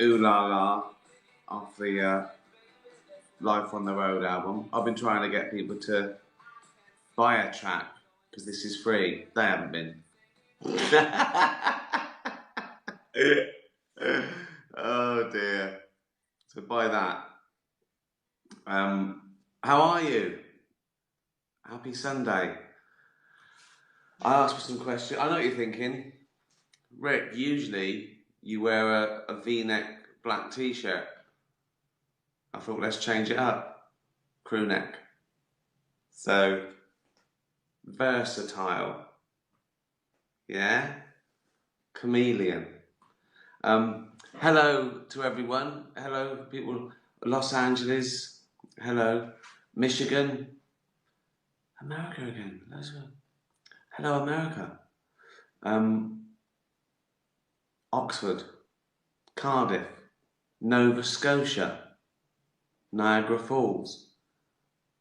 Ooh La La off the Life on the Road album. I've been trying to get people to buy a track because this is free. They haven't been. Oh dear. So buy that. How are you? Happy Sunday. I asked for some questions. I know what you're thinking. Rick, usually you wear a V-neck black t-shirt. I thought let's change it up. Crew neck. So, versatile. Yeah? Chameleon. Hello to everyone. Hello, people. Los Angeles. Hello. Michigan. America again. Let's go. Hello, America. Oxford. Cardiff. Nova Scotia. Niagara Falls.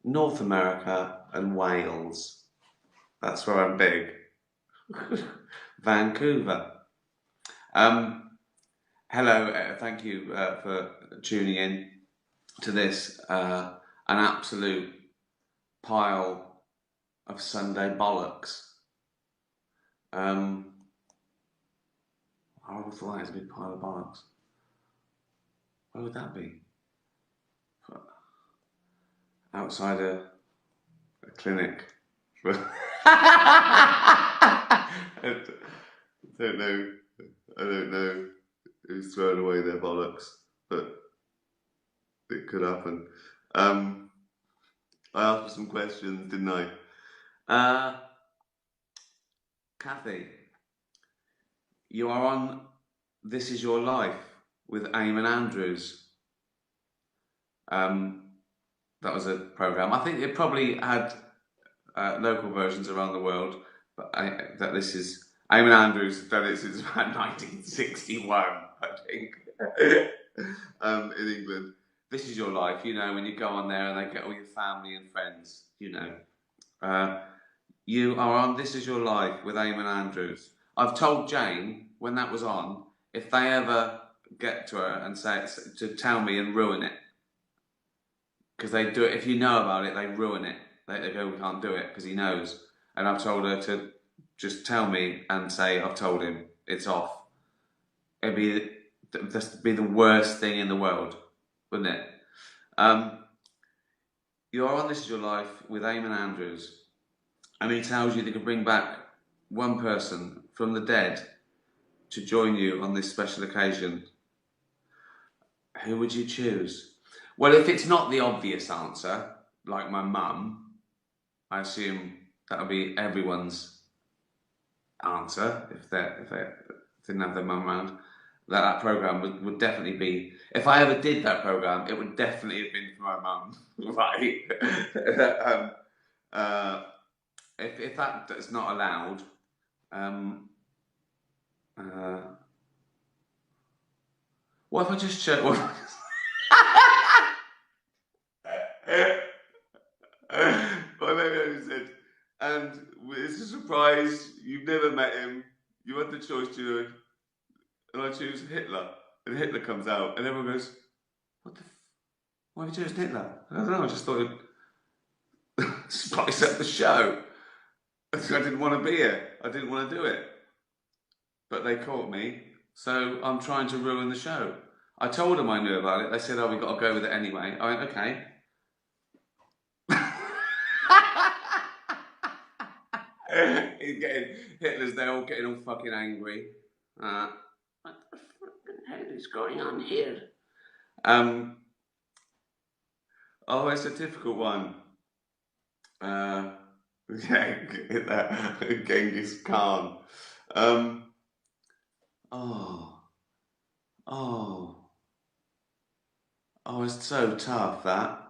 North America and Wales. That's where I'm big. Vancouver. Hello, thank you for tuning in to this, an absolute pile of Sunday bollocks. I would have thought that was a big pile of bollocks. Where would that be? Outside a clinic. I don't know. I don't know who's thrown away their bollocks, but it could happen. I asked for some questions, didn't I? Kathy, you are on This Is Your Life with Eamon Andrews. That was a program. I think it probably had local versions around the world, but that this is Eamon Andrews has done it since about 1961, I think, in England. This is your life, you know, when you go on there and they get all your family and friends, you know. You are on This Is Your Life with Eamon Andrews. I've told Jane when that was on, if they ever get to her and say to tell me and ruin it, because they do it. If you know about it, they ruin it. They go, we can't do it because he knows. And I've told her to just tell me and say I've told him it's off. It'd be the worst thing in the world, wouldn't it? You are on This Is Your Life with Eamon Andrews, and he tells you they can bring back one person from the dead to join you on this special occasion. Who would you choose? Well, if it's not the obvious answer, like my mum, I assume that would be everyone's answer if they didn't have their mum around. That programme would definitely be. If I ever did that programme, it would definitely have been for my mum, right? If that's not allowed, what if I just check? Well, maybe I just said, and it's a surprise. You've never met him. You had the choice to, and I choose Hitler, and Hitler comes out, and everyone goes, "What the? Why have you chosen Hitler?" I don't know. I just thought it'd spice up the show. I didn't want to be here. I didn't want to do it, but they caught me, so I'm trying to ruin the show. I told them I knew about it. They said, "Oh, we got to go with it anyway." I went, "Okay." Hitler's there, all getting all fucking angry. What the fucking hell is going on here? Oh, it's a difficult one. Yeah, Genghis Khan. Oh, oh, oh, it's so tough that.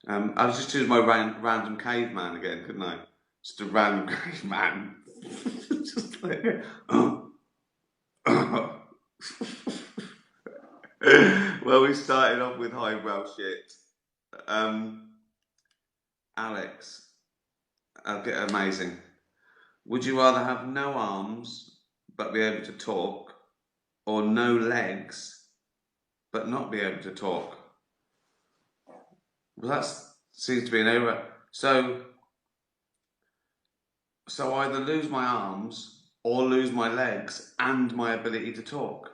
I was just choosing my random caveman again, couldn't I? Just a random caveman. Just like, oh. Well, we started off with Highbrow Shit. Alex, amazing. Would you rather have no arms but be able to talk, or no legs but not be able to talk? Well, that seems to be an error. So either lose my arms or lose my legs and my ability to talk.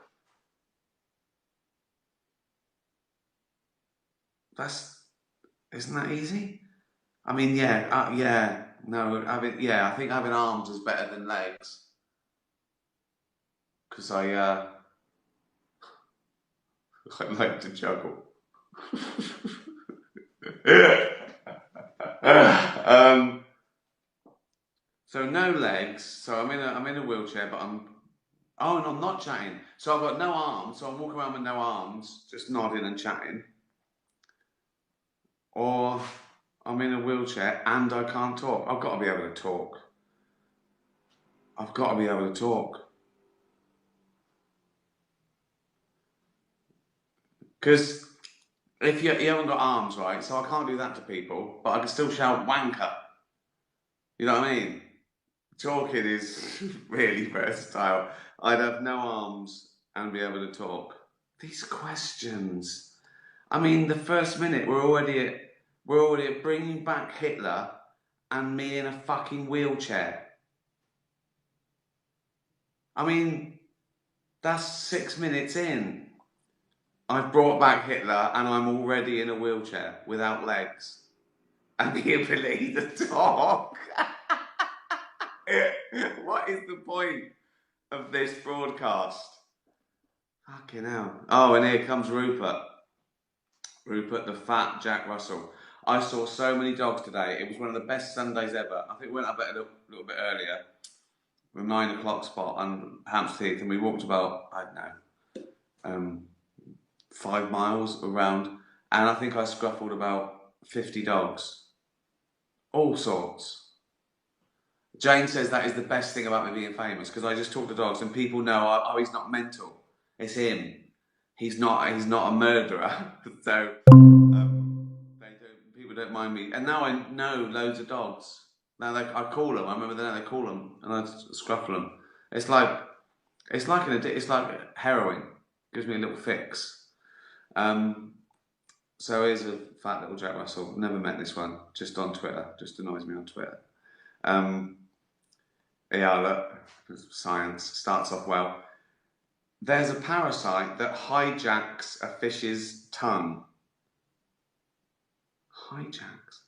Isn't that easy? I mean, yeah, no, I think having arms is better than legs because I like to juggle. So no legs. So I'm in a wheelchair, but and I'm not chatting. So I've got no arms. So I'm walking around with no arms, just nodding and chatting. Or I'm in a wheelchair and I can't talk. I've got to be able to talk. I've got to be able to talk. Because if you haven't got arms, right, so I can't do that to people, but I can still shout wanker. You know what I mean? Talking is really versatile. I'd have no arms and be able to talk. These questions. I mean, the first minute we're already at bringing back Hitler and me in a fucking wheelchair. I mean, that's 6 minutes in. I've brought back Hitler and I'm already in a wheelchair without legs and the ability to talk. What is the point of this broadcast? Fucking hell. Oh, and here comes Rupert. Rupert the fat Jack Russell. I saw so many dogs today. It was one of the best Sundays ever. I think we went up a little bit earlier. The 9 o'clock spot on Hampstead Heath, and we walked about, I don't know, 5 miles around, and I think I scruffled about 50 dogs. All sorts. Jane says that is the best thing about me being famous, because I just talk to dogs and people know, oh, he's not mental. It's him. He's not a murderer. So people don't mind me. And now I know loads of dogs. Now I call them. I remember then they call them and I scruffle them. It's like heroin. Gives me a little fix. So here's a fat little Jack Russell. Never met this one. Just on Twitter. Just annoys me on Twitter. Yeah, look. Science starts off well. There's a parasite that hijacks a fish's tongue. Hijacks.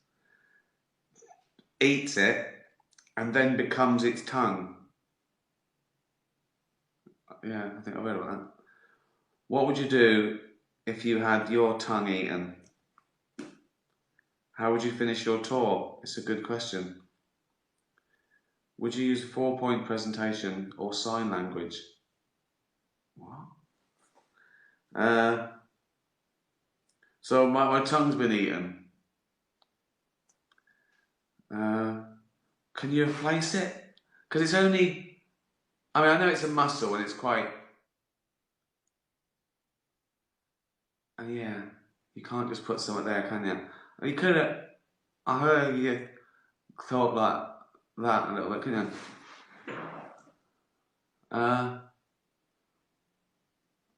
Eats it and then becomes its tongue. Yeah, I think I read about that. What would you do if you had your tongue eaten? How would you finish your tour? It's a good question. Would you use a 4-point presentation or sign language? What? So my tongue's been eaten. Can you replace it? Because it's only, I mean, I know it's a muscle and it's quite, yeah, you can't just put something there, can you? You could have, I heard you thought like that a little bit, couldn't you?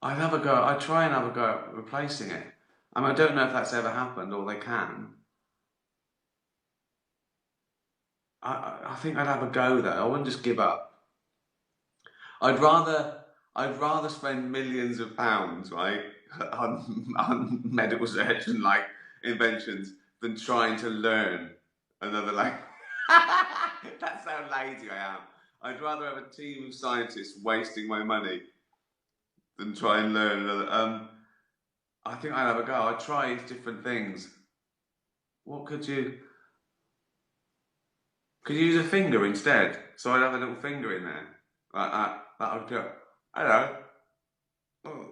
I'd try and have a go at replacing it. I mean, I don't know if that's ever happened or they can. I think I'd have a go though. I wouldn't just give up. I'd rather spend millions of pounds, right, on medical research and like inventions than trying to learn another language. That's how lazy I am. I'd rather have a team of scientists wasting my money than try and learn another. I think I'd have a go. I'd try different things. What could you? Could you use a finger instead? So I'd have a little finger in there. Like that. That would go. Hello. Oh.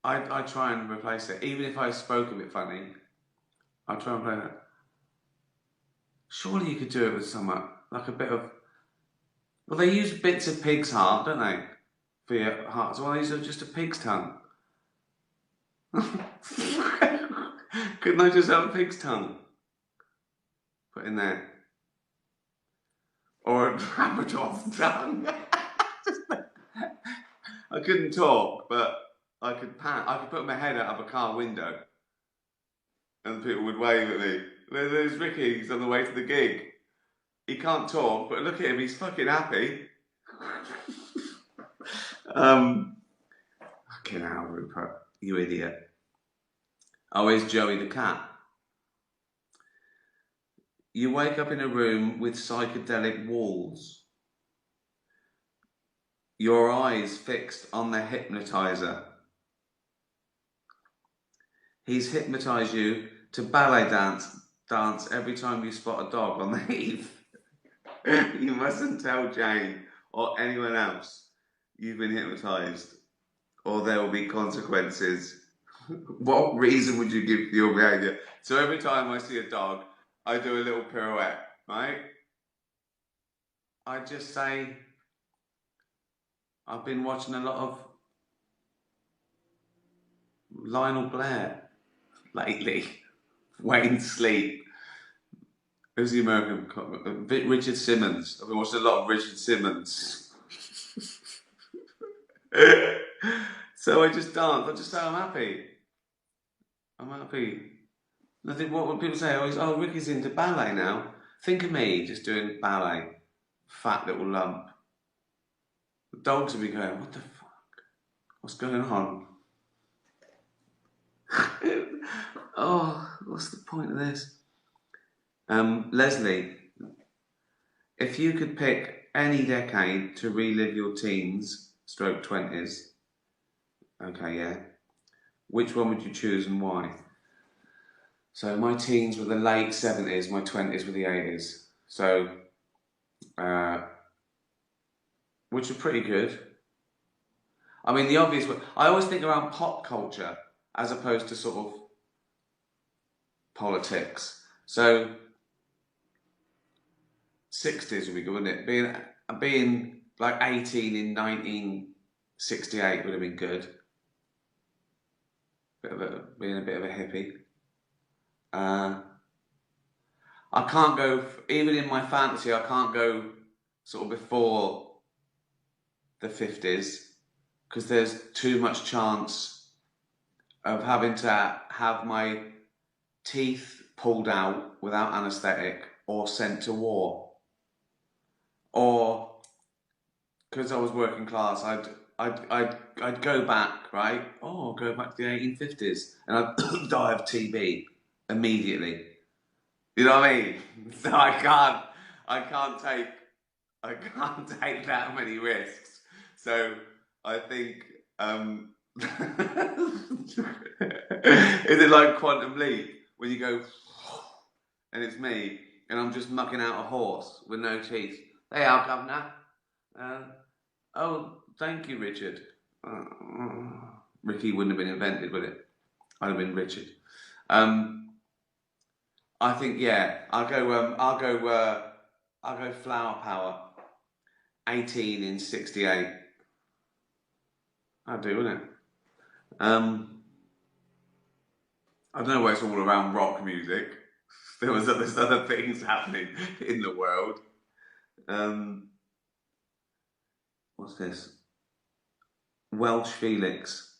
I'd try and replace it. Even if I spoke a bit funny, I'd try and play that. Surely you could do it with something like a bit of. Well, they use bits of pig's heart, don't they? For your heart. So they use just a pig's tongue. Couldn't I just have a pig's tongue? Put in there. Or a Labrador's tongue. I couldn't talk, but I could pan. I could put my head out of a car window, and people would wave at me. There's Ricky. He's on the way to the gig. He can't talk, but look at him. He's fucking happy. Fucking hell, Rupert, you idiot. Oh, here's Joey the cat. You wake up in a room with psychedelic walls. Your eyes fixed on the hypnotizer. He's hypnotized you to ballet dance every time you spot a dog on the heath. You mustn't tell Jane or anyone else you've been hypnotized, or there will be consequences. What reason would you give for your behaviour? So every time I see a dog, I do a little pirouette, right? I just say, I've been watching a lot of Lionel Blair lately. Wayne Sleep. Who's the American? Richard Simmons. I've been watching a lot of Richard Simmons. So I just dance. I just say I'm happy. I'm happy. I think what when people say, oh, Ricky's into ballet now. Think of me just doing ballet. Fat little lump. The dogs will be going, what the fuck? What's going on? Oh, what's the point of this? Leslie, if you could pick any decade to relive your teens, stroke 20s, okay, yeah, which one would you choose and why? So my teens were the late 70s, my 20s were the 80s. So, which are pretty good. I mean, the obvious one, I always think around pop culture as opposed to sort of politics. So, 60s would be good, wouldn't it? Being like 18 in 1968 would have been good. Being a bit of a hippie. I can't go, even in my fantasy, I can't go sort of before the 50s because there's too much chance of having to have my teeth pulled out without anaesthetic or sent to war. Or because I was working class, I'd go back, right? Oh, I'll go back to the 1850s and I'd die of TB immediately. You know what I mean? So I can't take that many risks. So I think, is it like Quantum Leap when you go and it's me and I'm just mucking out a horse with no teeth? Hey, our governor. Oh, thank you, Richard. Ricky wouldn't have been invented, would it? I'd have been Richard. I think I'll go Flower Power. 18 in 68. I'd do, wouldn't it? I don't know why it's all around rock music. There's other things happening in the world. What's this? Welsh Felix.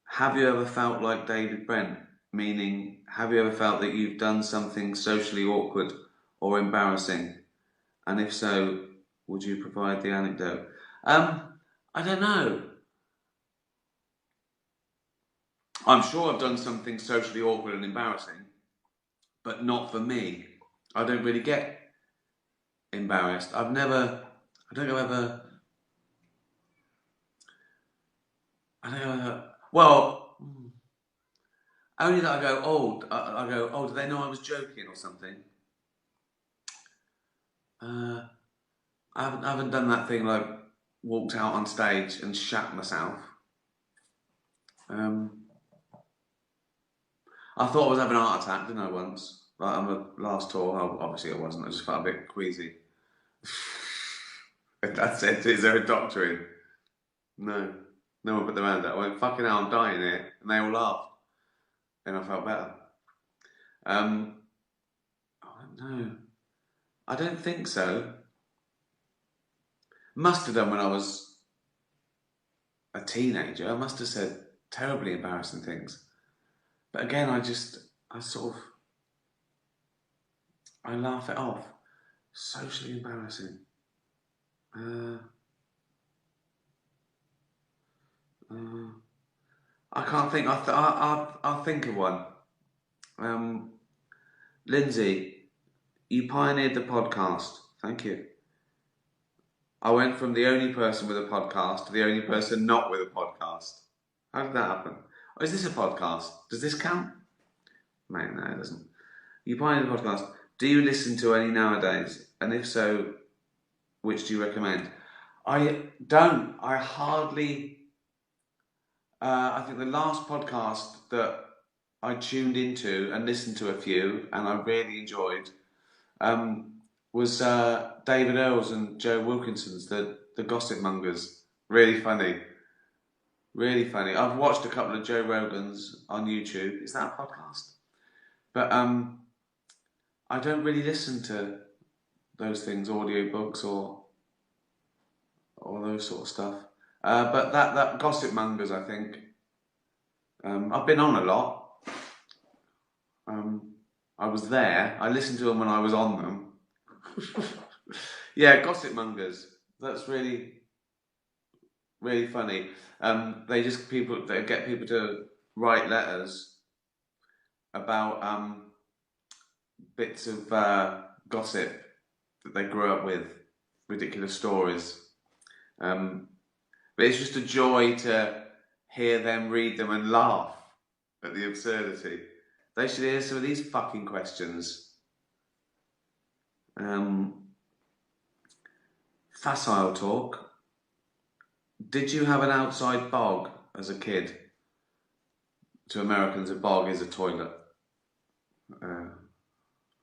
Have you ever felt like David Brent? Meaning, have you ever felt that you've done something socially awkward or embarrassing? And if so, would you provide the anecdote? I don't know. I'm sure I've done something socially awkward and embarrassing, but not for me. I don't really get embarrassed. I don't know ever, well, only that I go, oh, do they know I was joking or something? I haven't done that thing like walked out on stage and shat myself. I thought I was having a heart attack, didn't I, once? Like on the last tour. Oh, obviously I wasn't. I just felt a bit queasy. Dad said, is there a doctor in? No. No one put their hand out. I went, fucking hell, I'm dying here. And they all laughed. And I felt better. I don't know. I don't think so. Must have done when I was a teenager, I must have said terribly embarrassing things. But again, I laugh it off. Socially embarrassing. I can't think. I'll think of one. Lindsay, you pioneered the podcast. Thank you. I went from the only person with a podcast to the only person not with a podcast. How did that happen? Oh, is this a podcast? Does this count? Mate, no, it doesn't. You pioneered the podcast. Do you listen to any nowadays? And if so, which do you recommend? I don't. I hardly. I think the last podcast that I tuned into and listened to a few, and I really enjoyed, was David Earls and Joe Wilkinson's, the Gossip Mongers. Really funny. Really funny. I've watched a couple of Joe Rogans on YouTube. Is that a podcast? But I don't really listen to those things, audiobooks or those sort of stuff. But that Gossip Mongers, I think. I've been on a lot. I was there. I listened to them when I was on them. Yeah, Gossip Mongers. That's really, really funny. They get people to write letters about bits of gossip that they grew up with, ridiculous stories. But it's just a joy to hear them read them and laugh at the absurdity. They should hear some of these fucking questions. Facile talk. Did you have an outside bog as a kid? To Americans, a bog is a toilet. A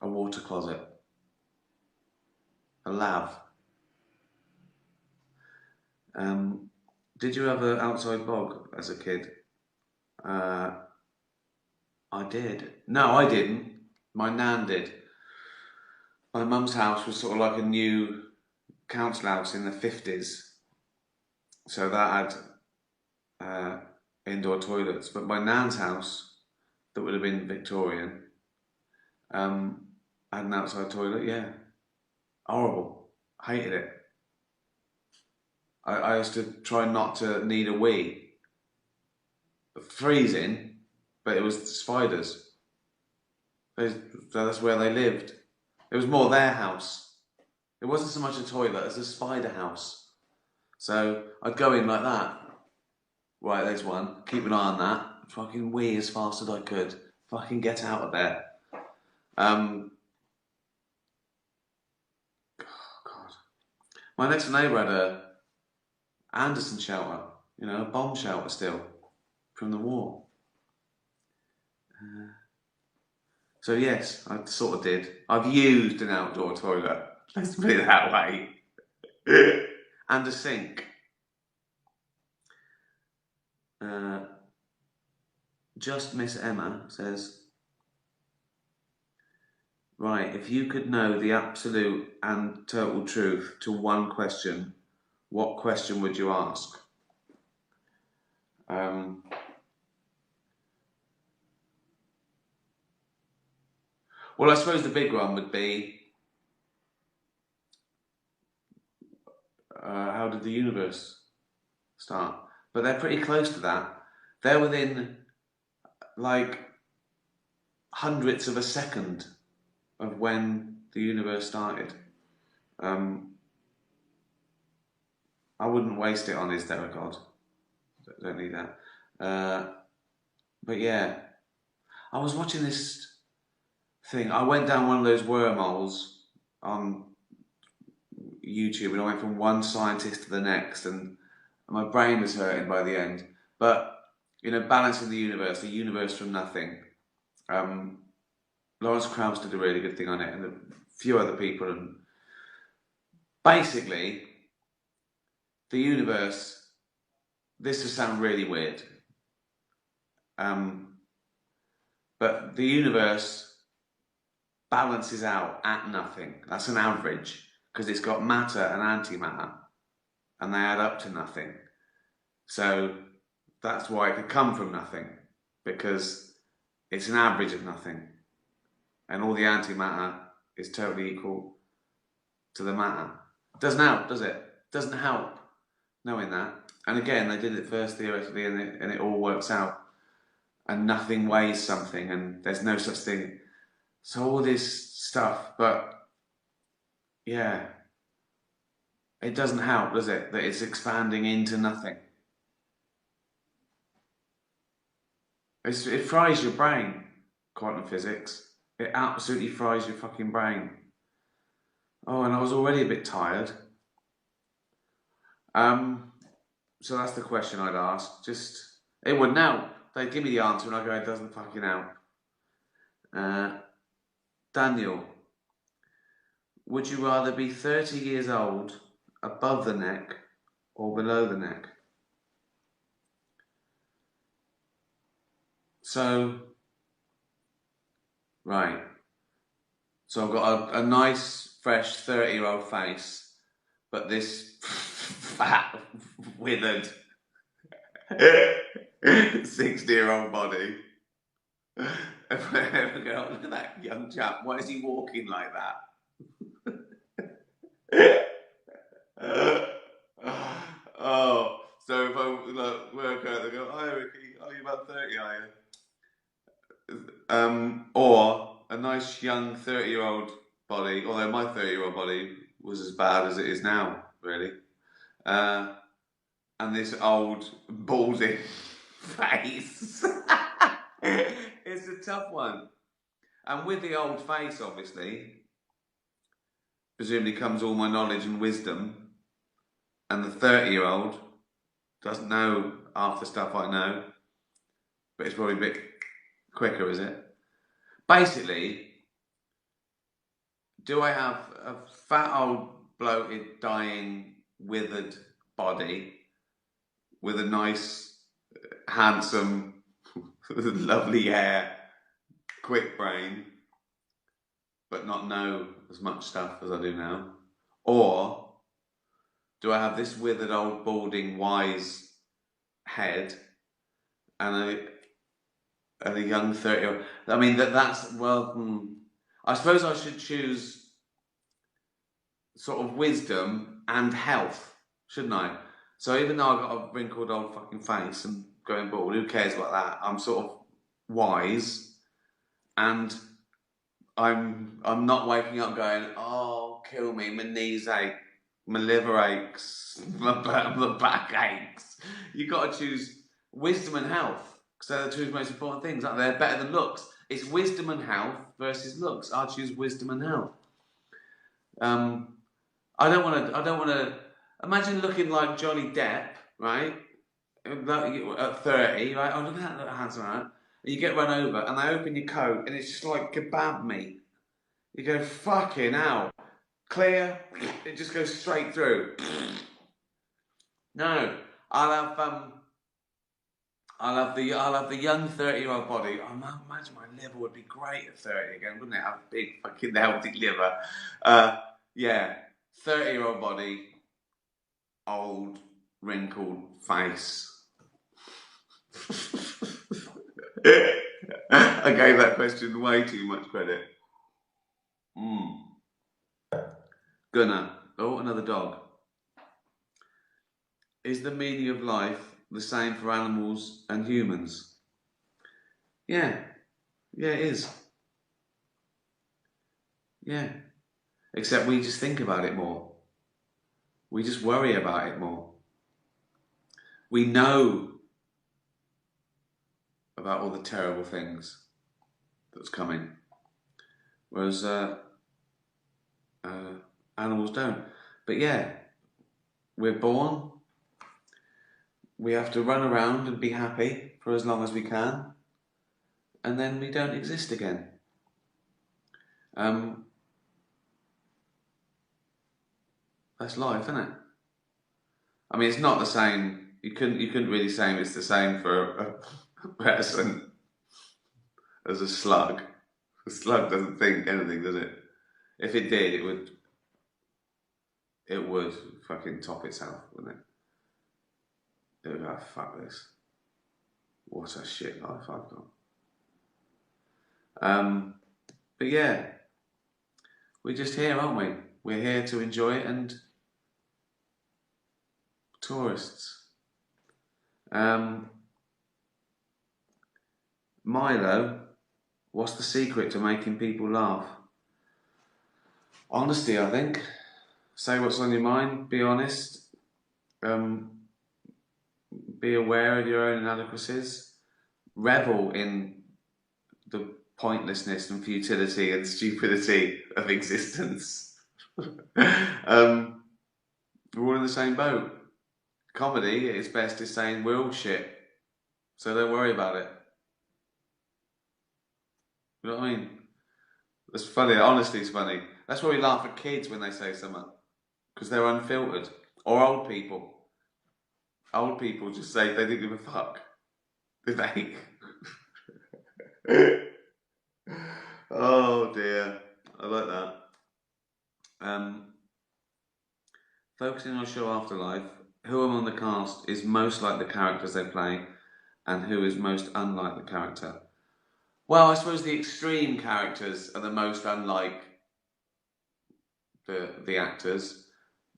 water closet. A lav. Did you have an outside bog as a kid? I did. No, I didn't. My nan did. My mum's house was sort of like a new council house in the 50s. So that had indoor toilets. But my nan's house, that would have been Victorian, had an outside toilet, yeah. Horrible. Hated it. I used to try not to need a wee. Freezing. But it was spiders. That's where they lived. It was more their house. It wasn't so much a toilet as a spider house. So I'd go in like that. Right, there's one. Keep an eye on that. Fucking wee as fast as I could. Fucking get out of there. Oh God. My next door neighbour had a Anderson shelter. You know, a bomb shelter still from the war. So yes, I sort of did. I've used an outdoor toilet. Let's put it that way. And a sink. Just Miss Emma says, right, if you could know the absolute and total truth to one question, what question would you ask? Well, I suppose the big one would be, how did the universe start? But they're pretty close to that. They're within, like, hundredths of a second of when the universe started. I wouldn't waste it on is there a God? Don't need that. But yeah, I was watching this thing. I went down one of those wormholes on YouTube and I went from one scientist to the next and my brain was hurting by the end. But, you know, balancing the universe from nothing. Lawrence Krauss did a really good thing on it and a few other people. And basically, the universe, this will sound really weird, but the universe balances out at nothing. That's an average, because it's got matter and antimatter, and they add up to nothing. So that's why it could come from nothing, because it's an average of nothing. And all the antimatter is totally equal to the matter. Doesn't help, does it? Doesn't help knowing that. And again, they did it first theoretically, and it all works out. And nothing weighs something, and there's no such thing. So all this stuff, but yeah, it doesn't help, does it? That it's expanding into nothing. It fries your brain, quantum physics. It absolutely fries your fucking brain. Oh, and I was already a bit tired. So that's the question I'd ask. Just, it wouldn't help. They'd give me the answer and I go, it doesn't fucking help. Daniel, would you rather be 30 years old above the neck or below the neck? So, right. So I've got a nice, fresh 30-year-old face, but this fat, withered 60-year-old body. If I ever go, look at that young chap, why is he walking like that? Oh, so if I work out, they go, hi Ricky, are you about 30, are you? Or a nice young 30-year-old body, although my 30-year-old body was as bad as it is now, really. And this old, balding face. It's a tough one. And with the old face, obviously, presumably comes all my knowledge and wisdom. And the 30-year-old doesn't know half the stuff I know, but it's probably a bit quicker, is it? Basically, do I have a fat old bloated, dying, withered body with a nice, handsome, lovely hair, quick brain, but not know as much stuff as I do now? Or do I have this withered old balding wise head and a young 30-year-old? I mean, that's, well, I suppose I should choose sort of wisdom and health, shouldn't I? So even though I've got a wrinkled old fucking face and going bald, who cares about that? I'm sort of wise, and I'm not waking up going, oh, kill me, my knees ache, my liver aches, my back aches. You've got to choose wisdom and health, because they're the two most important things, aren't they? They're better than looks. It's wisdom and health versus looks. I'll choose wisdom and health. I don't want to. Imagine looking like Johnny Depp, right? At 30, right? Oh, look at that little handsome man. And you get run over, and they open your coat, and it's just like kebab meat. You go, fucking hell. Clear, it just goes straight through. No, I'll have the young 30-year-old body. I imagine my liver would be great at 30 again, wouldn't it? Have a big fucking healthy liver. Yeah, 30-year-old body, old wrinkled face. I gave that question way too much credit. Gunnar. Oh, another dog. Is the meaning of life the same for animals and humans? Yeah. Yeah, it is. Yeah. Except we just think about it more. We just worry about it more. We know about all the terrible things that's coming. Whereas animals don't. But yeah, we're born. We have to run around and be happy for as long as we can. And then we don't exist again. That's life, isn't it? I mean, it's not the same. You couldn't really say it's the same for a person as a slug. A slug doesn't think anything, does it? If it did, it would fucking top itself, wouldn't it? They go, fuck this. What a shit life I've got. But yeah, we're just here, aren't we? We're here to enjoy it, and tourists. Milo, what's the secret to making people laugh? Honesty, I think. Say what's on your mind, be honest. Be aware of your own inadequacies. Revel in the pointlessness and futility and stupidity of existence. We're all in the same boat. Comedy, at its best, is saying we're all shit, so don't worry about it. You know what I mean? It's funny. Honestly, it's funny. That's why we laugh at kids when they say something, because they're unfiltered. Or old people. Old people just say they didn't give a fuck. Did they? Oh dear. I like that. Focusing on show Afterlife, who among the cast is most like the characters they play, and who is most unlike the character? Well, I suppose the extreme characters are the most unlike the actors,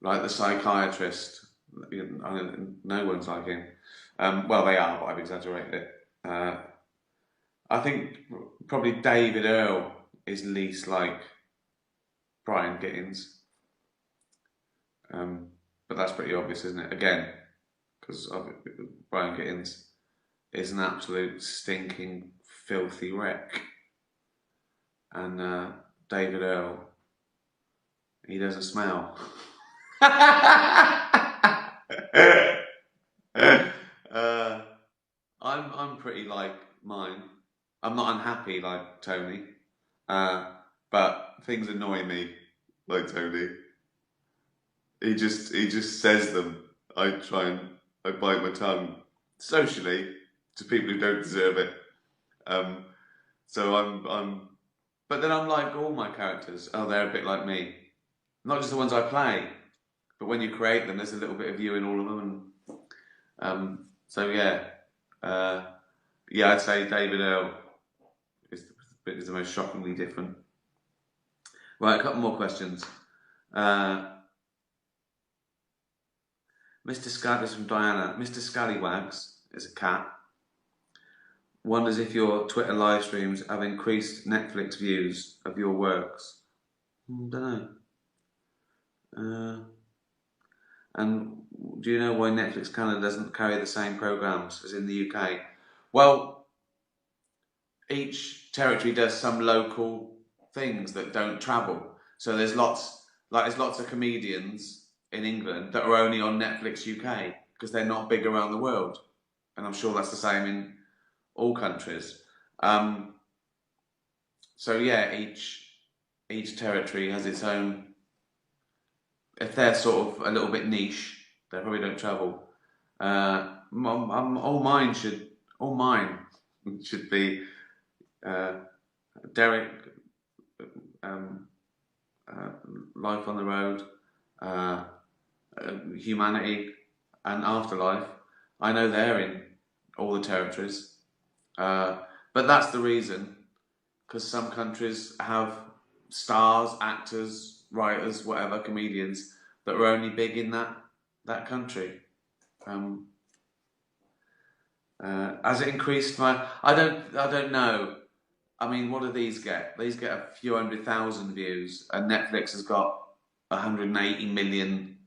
like the psychiatrist. No one's like him. Well, they are, but I've exaggerated it. I think probably David Earl is least like Brian Gittins. But that's pretty obvious, isn't it? Again, because Brian Gittins is an absolute stinking, filthy wreck. And David Earl, he doesn't smell. I'm pretty like mine. I'm not unhappy like Tony, but things annoy me like Tony. He just says them. I bite my tongue socially to people who don't deserve it. So I'm but then I'm like all my characters. Oh, they're a bit like me. Not just the ones I play, but when you create them, there's a little bit of you in all of them. And so yeah, I'd say David Earl is the most shockingly different. Right, a couple more questions. Mr. Scad from Diana. Mr. Scallywags is a cat. Wonders if your Twitter live streams have increased Netflix views of your works. Don't know. And do you know why Netflix Canada doesn't carry the same programs as in the UK? Well, each territory does some local things that don't travel. So there's lots of comedians in England that are only on Netflix UK because they're not big around the world. And I'm sure that's the same in all countries. So yeah, each territory has its own. If they're sort of a little bit niche, they probably don't travel. All mine should be Derek, Life on the Road, Humanity, and Afterlife. I know they're in all the territories. But that's the reason, because some countries have stars, actors, writers, whatever, comedians that are only big in that country. Has it increased my? I don't know. I mean, what do these get? These get a few 100,000 views, and Netflix has got 180 million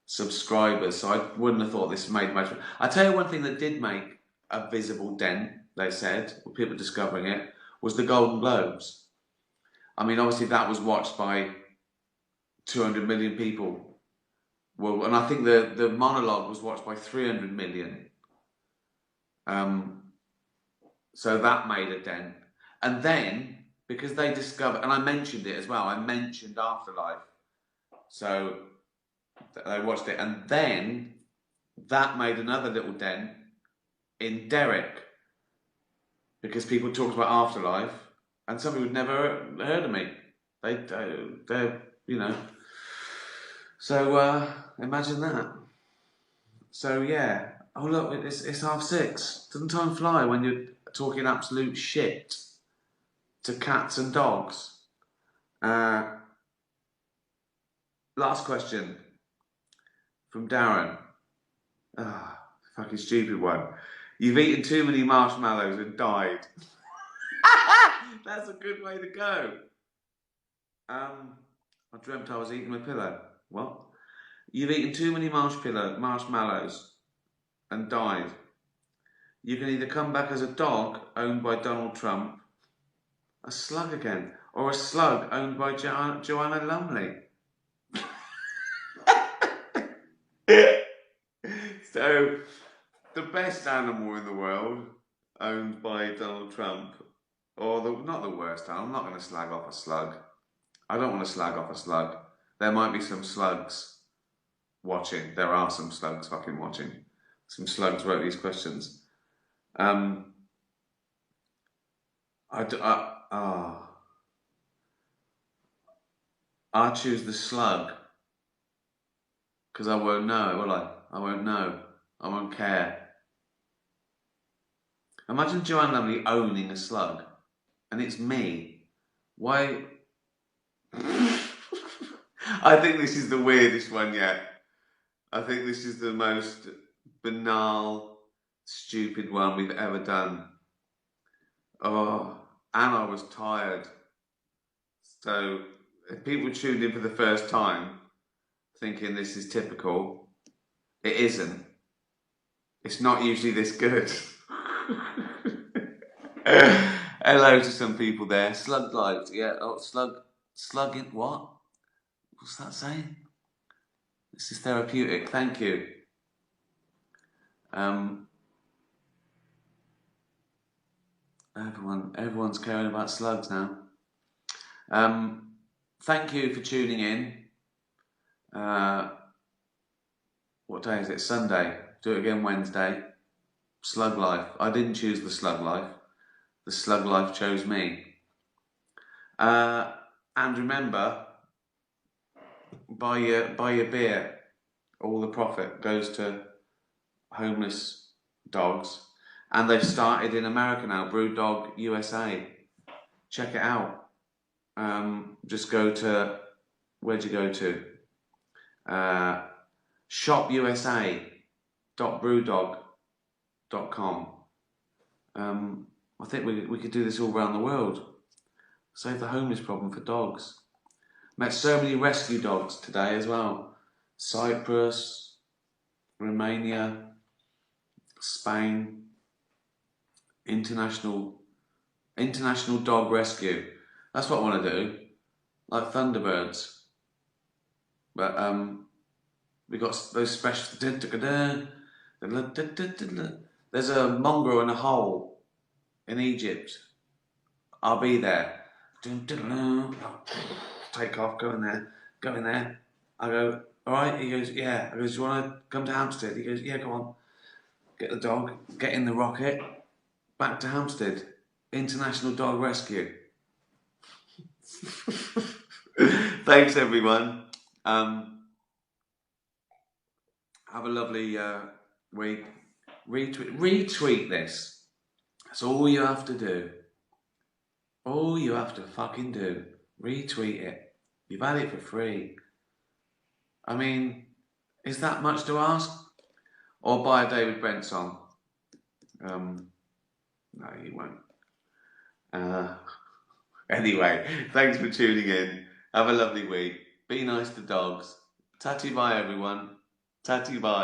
subscribers. So I wouldn't have thought this made much. I tell you one thing that did make a visible dent. They said, with people discovering it, was the Golden Globes. I mean, obviously that was watched by 200 million people. Well, and I think the monologue was watched by 300 million. So that made a dent. And then, because they discovered, and I mentioned it as well, I mentioned Afterlife. So they watched it, and then that made another little dent in Derek. Because people talked about Afterlife, and some people had never heard of me. They're, you know. So imagine that. So yeah, Oh look, it's 6:30. Doesn't time fly when you're talking absolute shit to cats and dogs? Uh, Last question from Darren. Fucking stupid one. You've eaten too many marshmallows and died. That's a good way to go. I dreamt I was eating my pillow. What? You've eaten too many marshmallows and died. You can either come back as a dog owned by Donald Trump, a slug again, or a slug owned by Joanna Lumley. So, the best animal in the world, owned by Donald Trump, or not the worst animal. I'm not going to slag off a slug. I don't want to slag off a slug. There might be some slugs watching. There are some slugs fucking watching. Some slugs wrote these questions. I choose the slug because I won't know, will I? I won't know. I won't care. Imagine Joanne Lumley owning a slug, and it's me. Why? I think this is the weirdest one yet. I think this is the most banal, stupid one we've ever done. Oh, and I was tired. So, if people tuned in for the first time, thinking this is typical, it isn't. It's not usually this good. Hello to some people there. Slug lives, yeah. Oh, slug in what? What's that saying? This is therapeutic. Thank you. Everyone's caring about slugs now. Thank you for tuning in. What day is it? Sunday. Do it again Wednesday. Slug life. I didn't choose the slug life. The slug life chose me. And remember, buy your beer. All the profit goes to homeless dogs. And they've started in America now, Brewdog USA. Check it out. Just go to, where'd you go to? shopusa.brewdog.com. I think we could do this all around the world. Save the homeless problem for dogs. Met so many rescue dogs today as well. Cyprus, Romania, Spain, international dog rescue. That's what I want to do, like Thunderbirds. But we got those special. There's a mongrel in a hole in Egypt. I'll be there. Take off, go in there. I go, all right. He goes, yeah. I goes, do you want to come to Hampstead? He goes, yeah, go on. Get the dog, get in the rocket, back to Hampstead. International Dog Rescue. Thanks, everyone. Have a lovely week. Retweet this. That's all you have to do. All you have to fucking do. Retweet it. You've had it for free. I mean, is that much to ask? Or buy a David Brent song? No, you won't. Anyway, thanks for tuning in. Have a lovely week. Be nice to dogs. Tatty bye, everyone. Tatty bye.